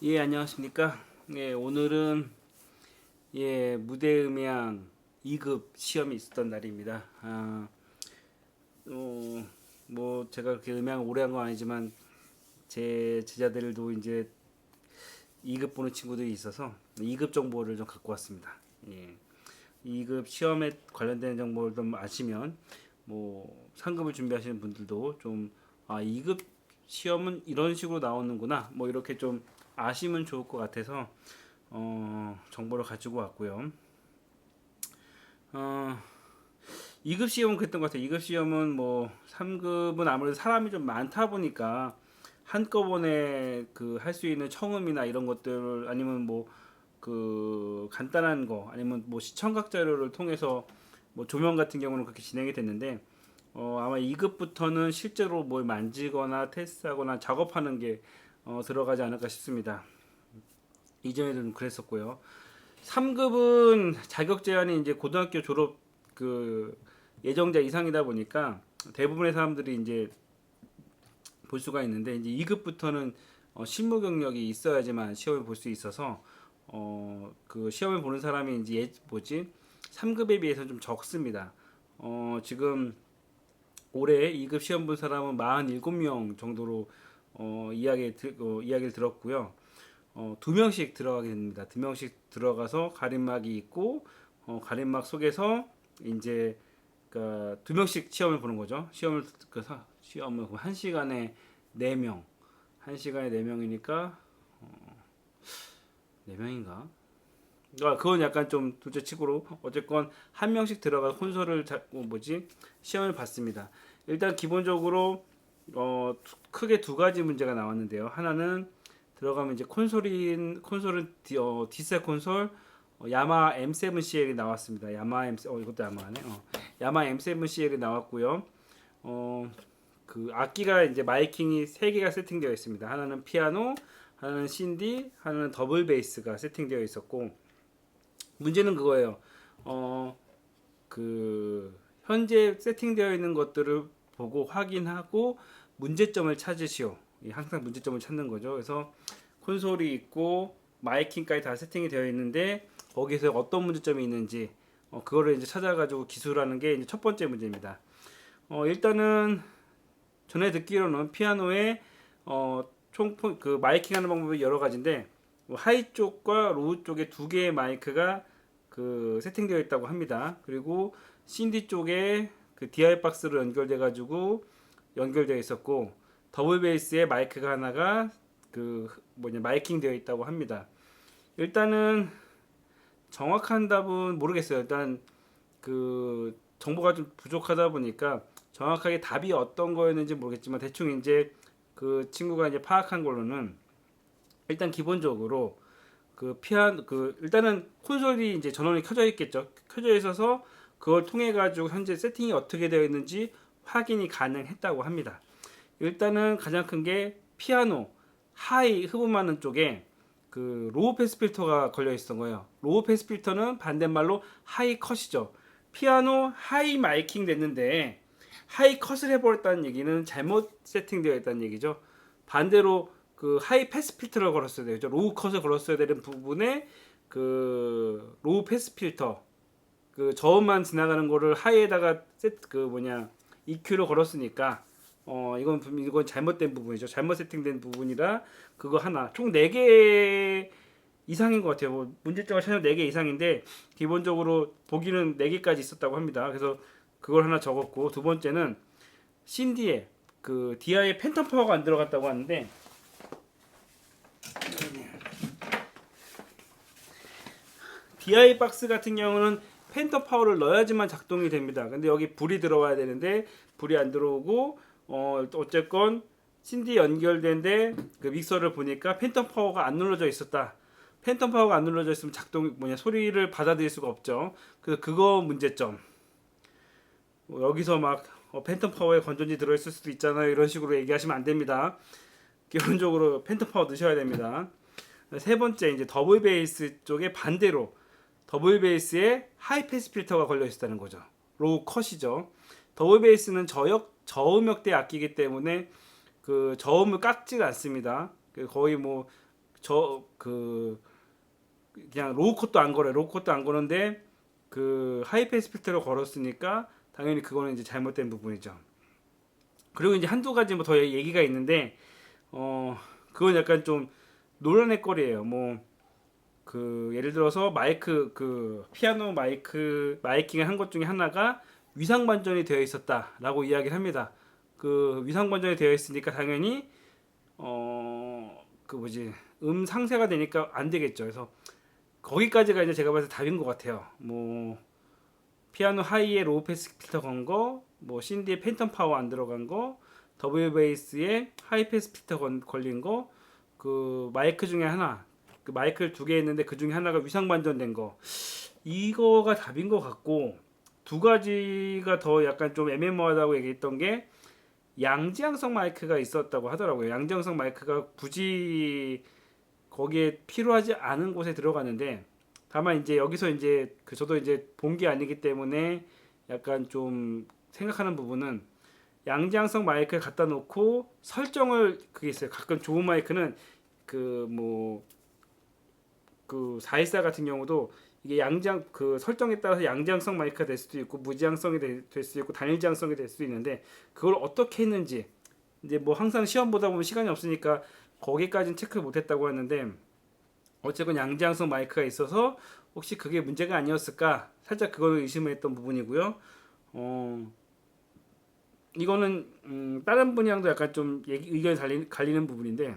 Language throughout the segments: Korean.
예, 안녕하십니까. 예, 오늘은 무대음향 2급 시험이 있었던 날입니다. 제가 그렇게 음향 오래 한 건 아니지만 제 제자들도 이제 2급 보는 친구들이 있어서 2급 정보를 좀 갖고 왔습니다. 예, 2급 시험에 관련된 정보를 좀 아시면 3급을 준비하시는 분들도 2급 시험은 이런 식으로 나오는구나 이렇게 좀 아시면 좋을 것 같아서 정보를 가지고 왔고요. 어, 2급 시험은 그랬던 것 같아요. 2급 시험은 3급은 아무래도 사람이 좀 많다 보니까 한꺼번에 그 할 수 있는 청음이나 이런 것들 아니면 그 간단한 거 아니면 시청각 자료를 통해서 조명 같은 경우는 그렇게 진행이 됐는데 아마 2급부터는 실제로 뭘 만지거나 테스트하거나 작업하는 게 들어가지 않을까 싶습니다. 이전에도 좀 그랬었고요. 3급은 자격 제한이 이제 고등학교 졸업 그 예정자 이상이다 보니까 대부분의 사람들이 이제 볼 수가 있는데 이제 2급부터는 실무 경력이 있어야지만 시험을 볼 수 있어서 그 시험을 보는 사람이 이제 3급에 비해서 좀 적습니다. 지금 올해 2급 시험 본 사람은 47명 정도로 이야기를 들었고요. 2명씩 들어가게 됩니다. 2명씩 들어가서 가림막이 있고 가림막 속에서 이제 그러니까 2명씩 시험을 보는 거죠. 시험을 1시간에 4명. 1시간에 4명이니까 4명인가? 그건 약간 좀 둘째치고로 어쨌건 한 명씩 들어가 콘솔을 시험을 봤습니다. 일단 기본적으로 크게 두 가지 문제가 나왔는데요. 하나는 들어가면 이제 콘솔은 디셀 콘솔 야마 M7CL이 나왔습니다. 야마 M 이것도 야마네. 야마 M7CL이 나왔고요. 그 악기가 이제 마이킹이 세 개가 세팅되어 있습니다. 하나는 피아노, 하나는 신디, 하나는 더블 베이스가 세팅되어 있었고 문제는 그거예요. 그 현재 세팅되어 있는 것들을 보고 확인하고 문제점을 찾으시오. 항상 문제점을 찾는 거죠. 그래서 콘솔이 있고 마이킹까지 다 세팅이 되어 있는데 거기서 어떤 문제점이 있는지 그거를 이제 찾아가지고 기술하는 게 이제 첫 번째 문제입니다. 일단은 전에 듣기로는 피아노에 그 마이킹하는 방법이 여러 가지인데 하이 쪽과 로우 쪽에 두 개의 마이크가 그 세팅되어 있다고 합니다. 그리고 신디 쪽에 그 DI 박스로 연결돼 가지고 연결되어 있었고 더블 베이스에 마이크가 하나가 마이킹 되어 있다고 합니다. 일단은 정확한 답은 모르겠어요. 일단 그 정보가 좀 부족하다 보니까 정확하게 답이 어떤 거였는지 모르겠지만 대충 이제 그 친구가 이제 파악한 걸로는 일단 기본적으로 일단은 콘솔이 이제 전원이 켜져 있겠죠. 켜져 있어서 그걸 통해 가지고 현재 세팅이 어떻게 되어 있는지 확인이 가능했다고 합니다. 일단은 가장 큰 게 피아노 하이 흡음하는 쪽에 그 로우 패스 필터가 걸려 있었던 거예요. 로우 패스 필터는 반대말로 하이 컷이죠. 피아노 하이 마이킹 됐는데 하이 컷을 해버렸다는 얘기는 잘못 세팅되어 있다는 얘기죠. 반대로 그 하이 패스 필터를 걸었어야 되죠. 로우 컷을 걸었어야 되는 부분에 그 로우 패스 필터 그 저음만 지나가는 거를 하이에다가 EQ를 걸었으니까 이건 잘못된 부분이죠. 잘못 세팅된 부분이라 그거 하나 총 4개 이상인 것 같아요. 문제점을 찾으면 4개 이상인데 기본적으로 보기는 4개까지 있었다고 합니다. 그래서 그걸 하나 적었고 두 번째는 신디에 그 DI에 팬텀 파워가 안 들어갔다고 하는데 DI 박스 같은 경우는 팬텀 파워를 넣어야지만 작동이 됩니다. 근데 여기 불이 들어와야 되는데 불이 안 들어오고 어쨌건 신디 연결된데 그 믹서를 보니까 팬텀 파워가 안 눌러져 있었다. 팬텀 파워가 안 눌러져 있으면 소리를 받아들일 수가 없죠. 그래서 그거 문제점. 여기서 팬텀 파워에 건전지 들어있을 수도 있잖아요. 이런 식으로 얘기하시면 안 됩니다. 기본적으로 팬텀 파워 넣으셔야 됩니다. 세 번째 이제 더블 베이스 쪽에 반대로 더블 베이스에 하이 패스 필터가 걸려 있었다는 거죠. 로우 컷이죠. 더블 베이스는 저음역대 악기이기 때문에 그 저음을 깎지 않습니다. 거의 저 그냥 로우 컷도 안 걸어요. 로우 컷도 안 거는데 그 하이패스 필터를 걸었으니까 당연히 그거는 이제 잘못된 부분이죠. 그리고 이제 한두 가지 뭐 더 얘기가 있는데 그건 약간 좀 논란의 거리예요. 뭐 그 예를 들어서 마이크 그 피아노 마이킹을 한 것 중에 하나가 위상 반전이 되어 있었다라고 이야기를 합니다. 그 위상 반전이 되어 있으니까 당연히 그 뭐지 상쇄가 되니까 안 되겠죠. 그래서 거기까지가 이제 제가 봐서 답인 것 같아요. 뭐 피아노 하이에 로우 패스 필터 건 거, 뭐 신디에 팬텀 파워 안 들어간 거, 더블 베이스에 하이 패스 필터 걸린 거, 그 마이크 중에 하나, 그 마이크를 두 개 했는데 그 중에 하나가 위상 반전된 거, 이거가 답인 것 같고 두 가지가 더 약간 좀 애매모호하다고 얘기했던 게 양지향성 마이크가 있었다고 하더라고요. 양지향성 마이크가 굳이 거기에 필요하지 않은 곳에 들어가는데 다만 이제 여기서 이제 그 저도 이제 본 게 아니기 때문에 약간 좀 생각하는 부분은 양지향성 마이크를 갖다 놓고 설정을 그게 있어요. 가끔 좋은 마이크는 그 뭐 그 414 같은 경우도 이게 양지향 그 설정에 따라서 양지향성 마이크가 될 수도 있고 무지향성이 될 수도 있고 단일지향성이 될 수도 있는데 그걸 어떻게 했는지 이제 뭐 항상 시험 보다 보면 시간이 없으니까 거기까지는 체크를 못했다고 하는데 어쨌건 양지향성 마이크가 있어서 혹시 그게 문제가 아니었을까 살짝 그거는 의심을 했던 부분이고요. 이거는 다른 분이랑도 약간 좀 의견이 갈리는 부분인데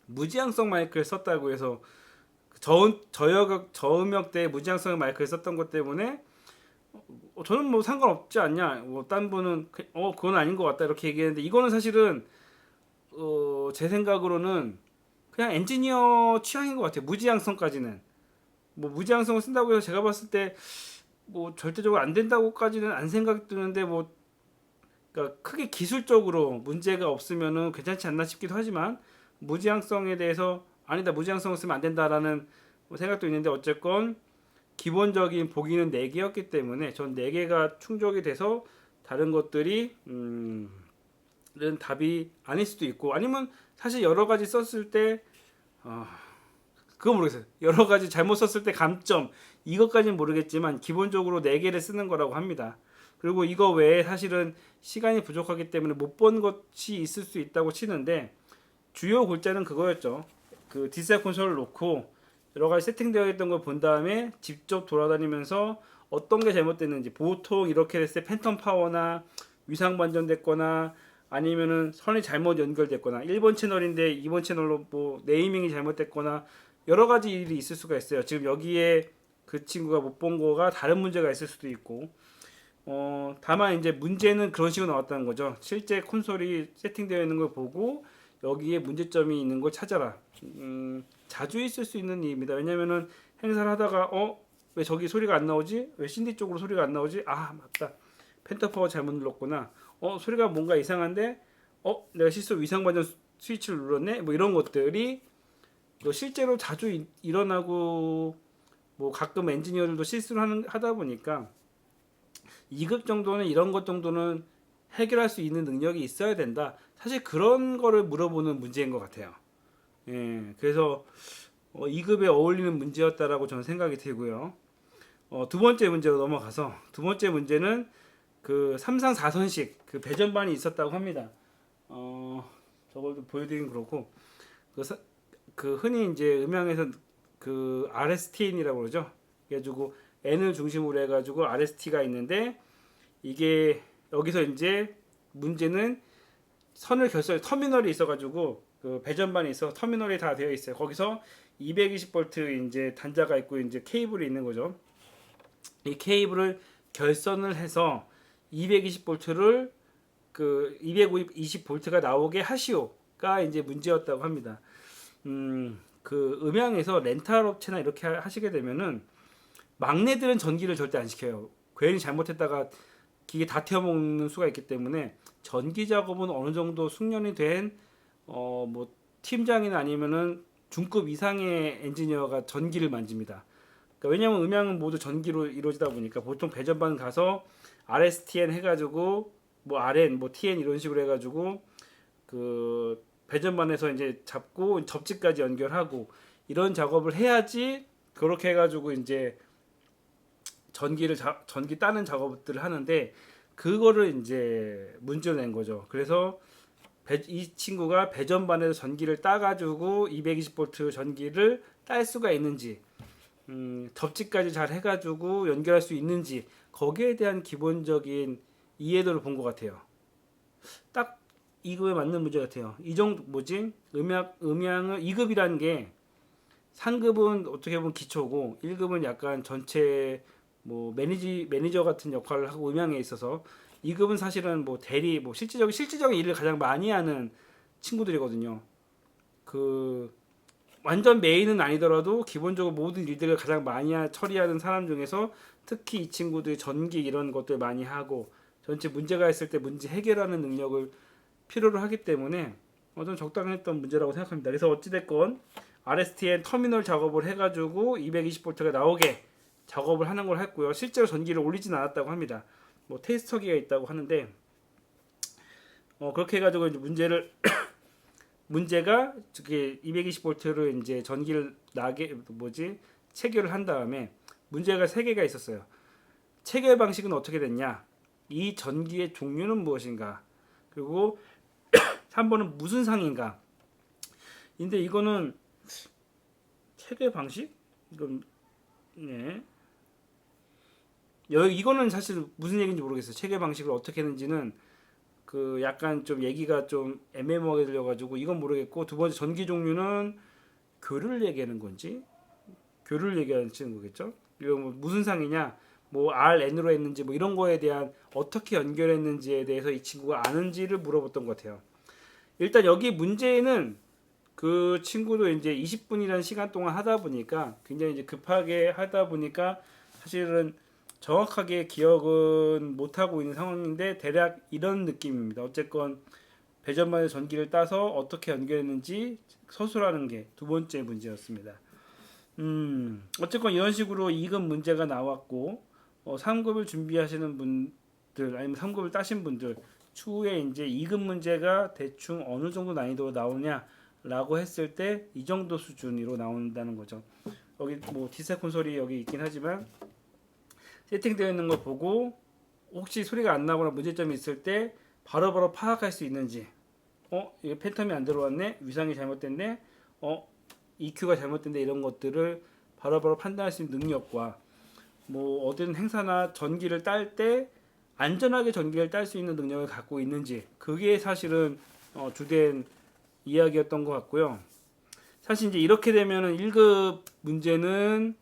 무지향성 마이크를 썼다고 해서 저음역대 무지향성 마이크를 썼던 것 때문에 저는 뭐 상관없지 않냐 뭐 딴 분은 그건 아닌 것 같다 이렇게 얘기했는데 이거는 사실은 제 생각으로는 그냥 엔지니어 취향인 것 같아요. 무지향성까지는 뭐 무지향성을 쓴다고 해서 제가 봤을 때 뭐 절대적으로 안 된다고까지는 안 생각 드는데 뭐 그러니까 크게 기술적으로 문제가 없으면은 괜찮지 않나 싶기도 하지만 무지향성에 대해서 아니다 무지향성을 쓰면 안 된다라는 뭐 생각도 있는데 어쨌건 기본적인 보기는 4개였기 때문에 전 4개가 충족이 돼서 다른 것들이 는 답이 아닐 수도 있고 아니면 사실 여러 가지 썼을 때 그거 모르겠어요. 여러 가지 잘못 썼을 때 감점 이것까지는 모르겠지만 기본적으로 4개를 쓰는 거라고 합니다. 그리고 이거 외에 사실은 시간이 부족하기 때문에 못 본 것이 있을 수 있다고 치는데 주요 골자는 그거였죠. 그 디지털 콘솔을 놓고 여러 가지 세팅되어 있던 걸 본 다음에 직접 돌아다니면서 어떤 게 잘못됐는지 보통 이렇게 됐을 때 팬텀 파워나 위상 반전됐거나 아니면은 선이 잘못 연결됐거나 1번 채널인데 2번 채널로 뭐 네이밍이 잘못됐거나 여러 가지 일이 있을 수가 있어요. 지금 여기에 그 친구가 못 본 거가 다른 문제가 있을 수도 있고 다만 이제 문제는 그런 식으로 나왔다는 거죠. 실제 콘솔이 세팅되어 있는 걸 보고 여기에 문제점이 있는 걸 찾아라. 자주 있을 수 있는 일입니다. 왜냐면은 행사를 하다가 왜 저기 소리가 안 나오지? 왜 신디 쪽으로 소리가 안 나오지? 아 맞다. 펜터파워 잘못 눌렀구나. 소리가 뭔가 이상한데 내가 실수 위상 반전 스위치를 눌렀네. 뭐 이런 것들이 실제로 자주 일어나고 뭐 가끔 엔지니어들도 실수를 하다 보니까 2급 정도는 이런 것 정도는 해결할 수 있는 능력이 있어야 된다. 사실 그런 거를 물어보는 문제인 것 같아요. 예, 그래서 2급에 어울리는 문제였다라고 저는 생각이 들고요. 두 번째 문제로 넘어가서 두 번째 문제는 그 3상 4선식 그 배전반이 있었다고 합니다. 저걸 보여드리긴 그렇고 그 흔히 이제 음향에서 그 RSTN이라고 그러죠. 그래가지고 N을 중심으로 해가지고 RST가 있는데 이게 여기서 이제 문제는 선을 결선 터미널이 있어가지고 그 배전반이 있어 터미널이 다 되어 있어요. 거기서 220V 이제 단자가 있고 이제 케이블이 있는 거죠. 이 케이블을 결선을 해서 220V를 그 220V가 나오게 하시오가 이제 문제였다고 합니다. 그 음향에서 렌탈 업체나 이렇게 하시게 되면은 막내들은 전기를 절대 안 시켜요. 괜히 잘못했다가 기계 다 태워먹는 수가 있기 때문에 전기 작업은 어느 정도 숙련이 된 뭐 팀장이나 아니면은 중급 이상의 엔지니어가 전기를 만집니다. 그러니까 왜냐면 음향은 모두 전기로 이루어지다 보니까 보통 배전반 가서 RSTN 해가지고 뭐 RN, 뭐 TN 이런 식으로 해가지고 그 배전반에서 이제 잡고 접지까지 연결하고 이런 작업을 해야지 그렇게 해가지고 이제 전기 따는 작업들을 하는데 그거를 이제 문제를 낸 거죠. 그래서 이 친구가 배전반에서 전기를 따가지고 220V 전기를 딸 수가 있는지 접지까지 잘 해가지고 연결할 수 있는지 거기에 대한 기본적인 이해도를 본 것 같아요. 딱 이거에 맞는 문제 같아요. 이 정도 뭐지? 음향을 2급이라는 게 상급은 어떻게 보면 기초고 1급은 약간 전체 뭐 매니저 같은 역할을 하고 음향에 있어서 2급은 사실은 뭐 대리 뭐 실질적인 일을 가장 많이 하는 친구들이거든요. 그 완전 메인은 아니더라도 기본적으로 모든 일들을 가장 많이 처리하는 사람 중에서 특히 이 친구들이 전기 이런 것들 많이 하고 전체 문제가 있을 때 문제 해결하는 능력을 필요로 하기 때문에 좀 적당했던 문제라고 생각합니다. 그래서 어찌됐건 RSTN 터미널 작업을 해가지고 220V가 나오게 작업을 하는 걸 했고요. 실제로 전기를 올리진 않았다고 합니다. 뭐 테스터기가 있다고 하는데 그렇게 해가지고 이제 문제가 저게 220V를 이제 전기를 나게 체결을 한 다음에 문제가 세 개가 있었어요. 체결 방식은 어떻게 됐냐? 이 전기의 종류는 무엇인가? 그리고 3번은 무슨 상인가? 근데 이거는 체결 방식? 이건 네. 이거는 사실 무슨 얘기인지 모르겠어요. 체결 방식을 어떻게 했는지는 그 약간 좀 얘기가 좀 애매모호하게 들려가지고 이건 모르겠고 두 번째 전기 종류는 교류를 얘기하는 건지 교류를 얘기하는 거겠죠. 이거 뭐 무슨 상이냐, 뭐 RN으로 했는지 뭐 이런 거에 대한 어떻게 연결했는지에 대해서 이 친구가 아는지를 물어봤던 것 같아요. 일단 여기 문제는 그 친구도 이제 20분이라는 시간 동안 하다 보니까 굉장히 이제 급하게 하다 보니까 사실은 정확하게 기억은 못 하고 있는 상황인데 대략 이런 느낌입니다. 어쨌건 배전반의 전기를 따서 어떻게 연결했는지 서술하는 게 두 번째 문제였습니다. 어쨌건 이런 식으로 2급 문제가 나왔고 3급을 준비하시는 분들 아니면 3급을 따신 분들 추후에 이제 2급 문제가 대충 어느 정도 난이도로 나오냐라고 했을 때 이 정도 수준으로 나온다는 거죠. 여기 뭐 디스 콘솔이 여기 있긴 하지만 세팅되어 있는 걸 보고 혹시 소리가 안 나거나 문제점이 있을 때 바로바로 파악할 수 있는지 이게 팬텀이 안 들어왔네, 위상이 잘못됐네, EQ가 잘못됐네, 이런 것들을 바로바로 판단할 수 있는 능력과 뭐 어떤 행사나 전기를 딸 때 안전하게 전기를 딸 수 있는 능력을 갖고 있는지 그게 사실은 주된 이야기였던 것 같고요. 사실 이제 이렇게 되면은 1급 문제는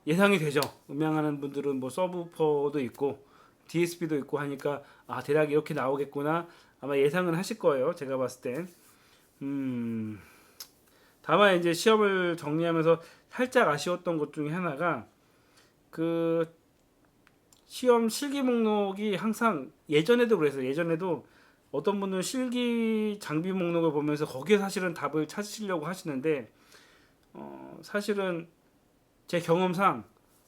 예상이 되죠. 음향하는 분들은 뭐 서브퍼도 있고 DSP도 있고 하니까 대략 이렇게 나오겠구나 아마 예상은 하실 거예요. 제가 봤을 땐. 다만 이제 시험을 정리하면서 살짝 아쉬웠던 것 중에 하나가 그 시험 실기 목록이 항상 예전에도 그래서 예전에도 어떤 분은 실기 장비 목록을 보면서 거기에 사실은 답을 찾으시려고 하시는데 사실은 제 경험상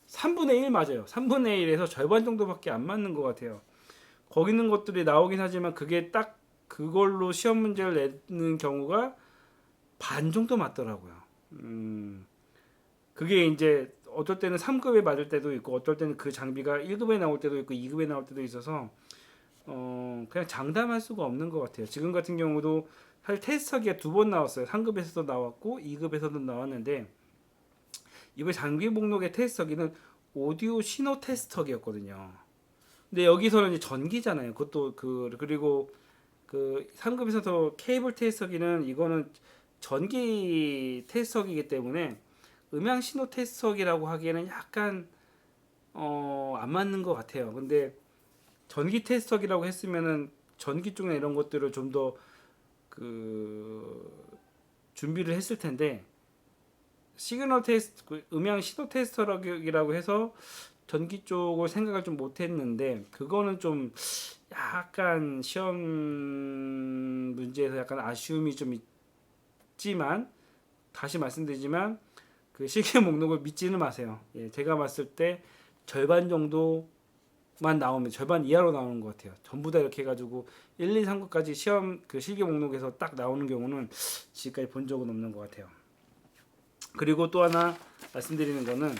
3분의 1 맞아요. 3분의 1에서 절반 정도밖에 안 맞는 것 같아요. 거기 있는 것들이 나오긴 하지만 그게 딱 그걸로 시험 문제를 내는 경우가 반 정도 맞더라고요. 그게 이제 어떨 때는 3급에 맞을 때도 있고 어떨 때는 그 장비가 1급에 나올 때도 있고 2급에 나올 때도 있어서 그냥 장담할 수가 없는 것 같아요. 지금 같은 경우도 사실 테스터기가 두 번 나왔어요. 3급에서도 나왔고 2급에서도 나왔는데 이번 장비 목록의 테스터기는 오디오 신호 테스터기였거든요. 근데 여기서는 이제 전기잖아요. 그것도 그리고 그 3급에서도 케이블 테스터기는 이거는 전기 테스터기이기 때문에 음향 신호 테스터기라고 하기에는 약간 안 맞는 것 같아요. 근데 전기 테스터기라고 했으면은 전기 쪽이나 이런 것들을 좀 더 그 준비를 했을 텐데 시그널 테스트, 음향 신호 테스터라고 해서 전기 쪽을 생각을 좀 못했는데 그거는 좀 약간 시험 문제에서 약간 아쉬움이 좀 있지만 다시 말씀드리지만 그 실기 목록을 믿지는 마세요. 예, 제가 봤을 때 절반 정도 나오면 절반 이하로 나오는 것 같아요. 전부 다 이렇게 해가지고 1, 2, 3급까지 시험 그 실기 목록에서 딱 나오는 경우는 지금까지 본 적은 없는 것 같아요. 그리고 또 하나 말씀드리는 거는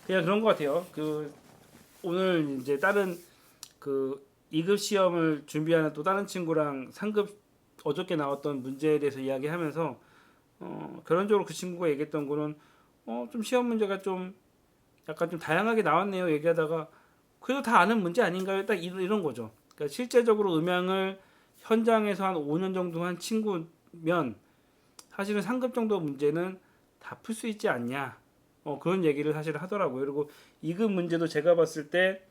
그냥 그런 것 같아요. 그 오늘 이제 다른 그 2급 시험을 준비하는 또 다른 친구랑 3급 어저께 나왔던 문제에 대해서 이야기하면서 결론적으로 그 친구가 얘기했던 거는 좀 시험 문제가 좀 약간 좀 다양하게 나왔네요. 얘기하다가 그래도 다 아는 문제 아닌가요? 딱 이런 거죠. 그러니까 실제적으로 음향을 현장에서 한 5년 정도 한 친구면 사실은 3급 정도 문제는 다 풀 수 있지 않냐. 그런 얘기를 사실 하더라고요. 그리고 2급 문제도 제가 봤을 때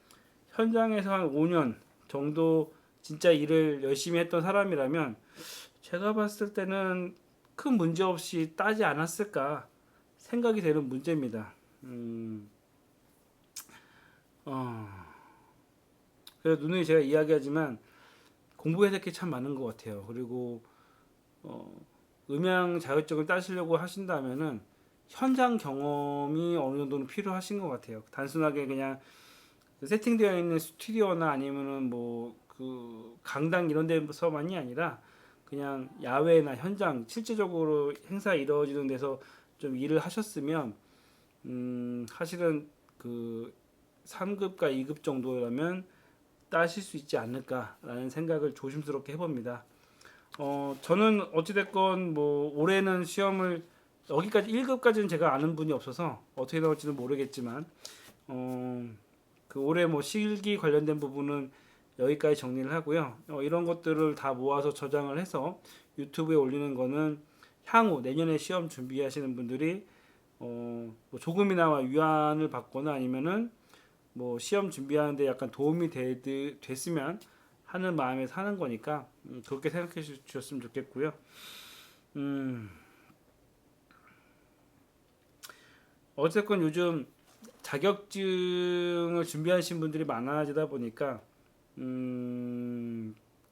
현장에서 한 5년 정도 진짜 일을 열심히 했던 사람이라면 제가 봤을 때는 큰 문제 없이 따지 않았을까 생각이 되는 문제입니다. 그래서 누누이 제가 이야기하지만 공부해야 될 게 참 많은 것 같아요. 그리고 음향 자격증을 따시려고 하신다면은 현장 경험이 어느 정도는 필요하신 것 같아요. 단순하게 그냥 세팅되어 있는 스튜디오나 아니면은 뭐 그 강당 이런 데서만이 아니라 그냥 야외나 현장 실제적으로 행사 이루어지는 데서 좀 일을 하셨으면 사실은 그 3급과 2급 정도라면 따실 수 있지 않을까라는 생각을 조심스럽게 해봅니다. 저는 어찌됐건 뭐 올해는 시험을 여기까지 1급까지는 제가 아는 분이 없어서 어떻게 나올지는 모르겠지만 그 올해 뭐 실기 관련된 부분은 여기까지 정리를 하고요. 이런 것들을 다 모아서 저장을 해서 유튜브에 올리는 거는 향후 내년에 시험 준비하시는 분들이 뭐 조금이나마 위안을 받거나 아니면은 뭐 시험 준비하는데 약간 도움이 됐으면 하는 마음에 사는 거니까 그렇게 생각해 주셨으면 좋겠고요. 음, 어쨌건 요즘 자격증을 준비하신 분들이 많아지다 보니까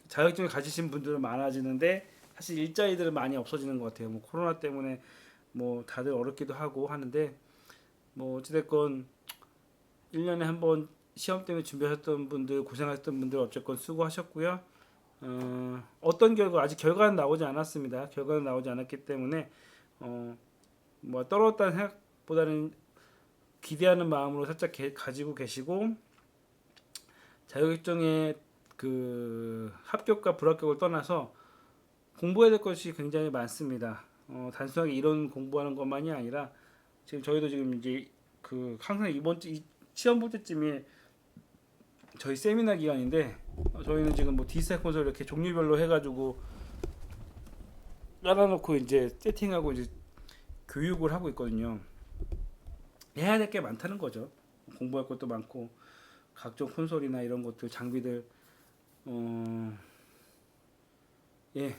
자격증을 가지신 분들은 많아지는데 사실 일자리들은 많이 없어지는 것 같아요. 뭐 코로나 때문에 뭐 다들 어렵기도 하고 하는데 뭐 어찌됐건 1년에 한 번 시험 때문에 준비하셨던 분들 고생하셨던 분들 어쨌건 수고하셨고요. 어떤 결과 아직 결과는 나오지 않았습니다. 결과는 나오지 않았기 때문에 뭐 떨어졌다는 생각보다는 기대하는 마음으로 살짝 가지고 계시고 자격증의 그 합격과 불합격을 떠나서 공부해야 될 것이 굉장히 많습니다. 단순하게 이론 공부하는 것만이 아니라 지금 저희도 지금 이제 그 항상 이번 주 시험 볼 때쯤이 저희 세미나 기간인데 저희는 지금 뭐 디지털 콘솔 이렇게 종류별로 해가지고 깔아놓고 이제 세팅하고 이제 교육을 하고 있거든요. 해야 될 게 많다는 거죠. 공부할 것도 많고 각종 콘솔이나 이런 것들 장비들 예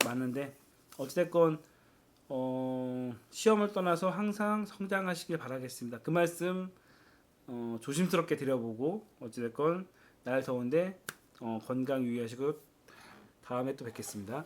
많은데 어찌됐건 시험을 떠나서 항상 성장하시길 바라겠습니다. 그 말씀 조심스럽게 드려보고 어찌됐건 날 더운데 건강 유의하시고 다음에 또 뵙겠습니다.